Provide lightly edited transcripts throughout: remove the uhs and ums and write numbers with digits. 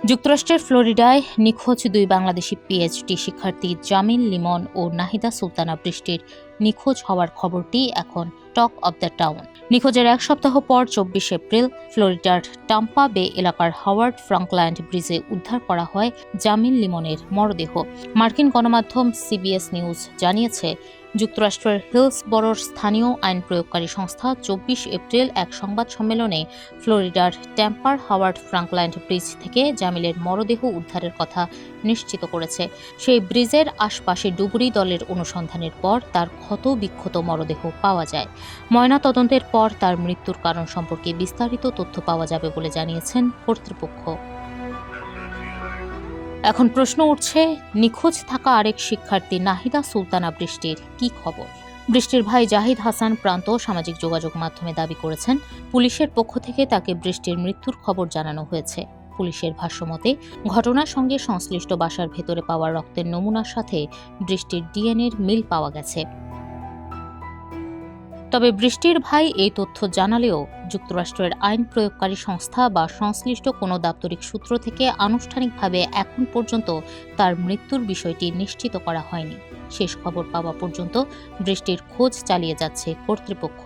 যুক্তরাষ্ট্রের ফ্লোরিডায় নিখোঁজ দুই বাংলাদেশি পিএইচডি শিক্ষার্থী জামিল লিমন ও নাহিদা সুলতানা বৃষ্টির নিখোঁজ হওয়ার খবরটি এখন টক অব দ্য টাউন। নিখোঁজের এক সপ্তাহ পর ২৪ এপ্রিল ফ্লোরিডার টাম্পা বে এলাকার হাওয়ার্ড ফ্রাঙ্কল্যান্ড ব্রিজে উদ্ধার করা হয় জামিল লিমনের মরদেহ। মার্কিন গণমাধ্যম সিবিএস নিউজ জানিয়েছে, যুক্তরাষ্ট্রের হিলসবরোর স্থানীয় আইন প্রয়োগকারী সংস্থা ২৪ এপ্রিল এক সংবাদ সম্মেলনে ফ্লোরিডার ট্যাম্পার হাওয়ার্ড ফ্রাঙ্কল্যান্ড ব্রিজ থেকে জামিলের মরদেহ উদ্ধারের কথা নিশ্চিত করেছে। সেই ব্রিজের আশপাশে ডুবুরি দলের অনুসন্ধানের পর তার ক্ষত বিক্ষত মরদেহ পাওয়া যায়। ময়নাতদন্তের পর তার মৃত্যুর কারণ সম্পর্কে বিস্তারিত তথ্য পাওয়া যাবে বলে জানিয়েছেন কর্তৃপক্ষ। এখন প্রশ্ন উঠছে, নিখোঁজ থাকা আরেক শিক্ষার্থী নাহিদা সুলতানা বৃষ্টির কী খবর? বৃষ্টির ভাই জাহিদ হাসান প্রান্ত সামাজিক যোগাযোগ মাধ্যমে দাবি করেছেন, পুলিশের পক্ষ থেকে তাকে বৃষ্টির মৃত্যুর খবর জানানো হয়েছে। পুলিশের ভাষ্যমতে, ঘটনার সঙ্গে সংশ্লিষ্ট বাসার ভেতরে পাওয়া রক্তের নমুনার সাথে বৃষ্টির ডিএনএর মিল পাওয়া গেছে। তবে বৃষ্টির ভাই এই তথ্য জানালেও যুক্তরাষ্ট্রের আইন প্রয়োগকারী সংস্থা বা সংশ্লিষ্ট কোনো দাপ্তরিক সূত্র থেকে আনুষ্ঠানিকভাবে এখন পর্যন্ত তার মৃত্যুর বিষয়টি নিশ্চিত করা হয়নি। শেষ খবর পাওয়া পর্যন্ত বৃষ্টির খোঁজ চালিয়ে যাচ্ছে কর্তৃপক্ষ।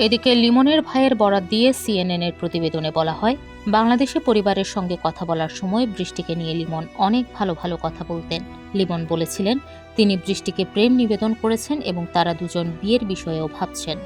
এদিকে লিমনের ভাইয়ের বরাত দিয়ে সিএনএনের প্রতিবেদনে বলা হয়, বাংলাদেশে পরিবারের সঙ্গে কথা বলার সময় বৃষ্টিকে নিয়ে লিমন অনেক ভালো ভালো কথা বলতেন। লিমন বলেছিলেন, তিনি বৃষ্টিকে প্রেম নিবেদন করেছেন এবং তারা দুজন বিয়ের বিষয়েও ভাবছেন।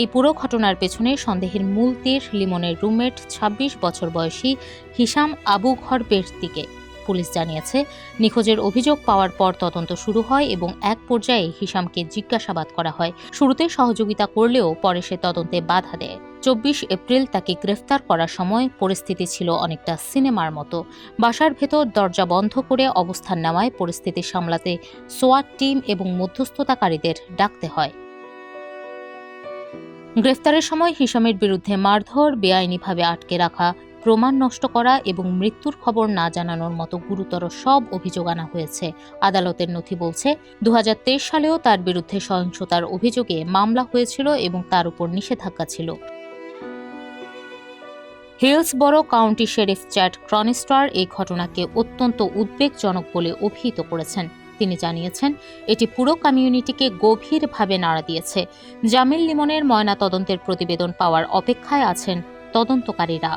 এই পুরো ঘটনার পেছনে সন্দেহের মূল তীর লিমনের রুমমেট ২৬ বছর বয়সী হিশাম আবু ঘরবের দিকে। পুলিশ জানিয়েছে, নিখোঁজের অভিযোগ পাওয়ার পর তদন্ত শুরু হয় এবং এক পর্যায়ে হিশামকে জিজ্ঞাসাবাদ করা হয়। শুরুতে সহযোগিতা করলেও পরে সে তদন্তে বাধা দেয়। ২৪ এপ্রিল তাকে গ্রেফতার করার সময় পরিস্থিতি ছিল অনেকটা সিনেমার মতো। বাসার ভেতর দরজা বন্ধ করে অবস্থান নেওয়ায় পরিস্থিতি সামলাতে সোয়াট টিম এবং মধ্যস্থতাকারীদের ডাকতে হয়। গ্রেফতারের সময় হিশামের বিরুদ্ধে মারধর, বেআইনিভাবে আটকে রাখা, প্রমাণ নষ্ট করা এবং মৃত্যুর খবর না জানানোর মতো গুরুতর সব অভিযোগ আনা হয়েছে। আদালতের নথি বলছে, ২০২৩ সালেও তার বিরুদ্ধে সহিংসতার অভিযোগে মামলা হয়েছিল এবং তার উপর নিষেধাজ্ঞা ছিল। হিলসবরো কাউন্টি শেরিফ চ্যাড ক্রনিস্টার এই ঘটনাকে অত্যন্ত উদ্বেগজনক বলে অভিহিত করেছেন। তিনি জানিয়েছেন, এটি পুরো কমিউনিটিকে গভীরভাবে নাড়া দিয়েছে। জামিল লিমনের ময়নাতদন্তের প্রতিবেদন পাওয়ার অপেক্ষায় আছেন তদন্তকারীরা।